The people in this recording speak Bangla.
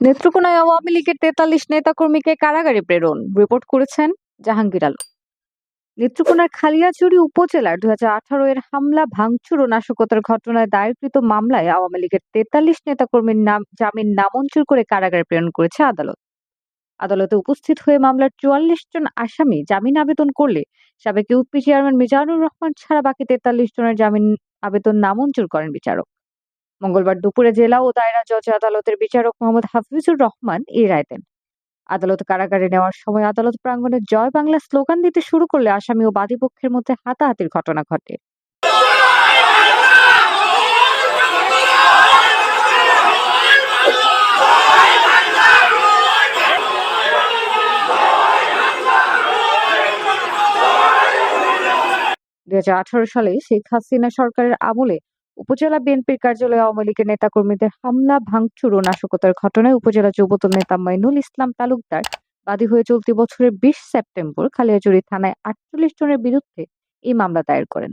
নেত্রকোনায় আওয়ামী লীগের ৪৩ নেতাকর্মীকে কারাগারে প্রেরণ, রিপোর্ট করেছেন জাহাঙ্গীর আলম। নেত্রকোনার খালিয়াছড়ি উপজেলার ২০১৮ এর হামলা, ভাঙচুর ও নাশকতার ঘটনায় দায়েরকৃত মামলায় আওয়ামী লীগের ৪৩ নেতাকর্মীর জামিন নামঞ্জুর করে কারাগারে প্রেরণ করেছে আদালত। আদালতে উপস্থিত হয়ে মামলার ৪৪ জন আসামি জামিন আবেদন করলে সাবেক ইউপি চেয়ারম্যান মিজানুর রহমান ছাড়া বাকি ৪৩ জনের জামিন আবেদন নামঞ্জুর করেন বিচারক। মঙ্গলবার দুপুরে জেলা ও দায়রা জজ আদালতের বিচারক মোহাম্মদ হাফিজুর রহমান এই রায় দেন। আদালত কারাগারে নেওয়ার সময় আদালত প্রাঙ্গণে জয় বাংলা স্লোগান দিতে শুরু করলে আসামি ও বাদীপক্ষের মধ্যে হাতাহাতির ঘটনা ঘটে। ২০১৮ সালে শেখ হাসিনা সরকারের আমলে উপজেলা বিএনপির কার্যালয়ে আওয়ামী লীগের নেতাকর্মীদের হামলা, ভাঙচুর ও নাশকতার ঘটনায় উপজেলা যুবদল নেতা মাইনুল ইসলাম তালুকদার বাদী হয়ে চলতি বছরের ২০ সেপ্টেম্বর খালিয়াজুড়ি থানায় ৪৮ জনের বিরুদ্ধে এই মামলা দায়ের করেন।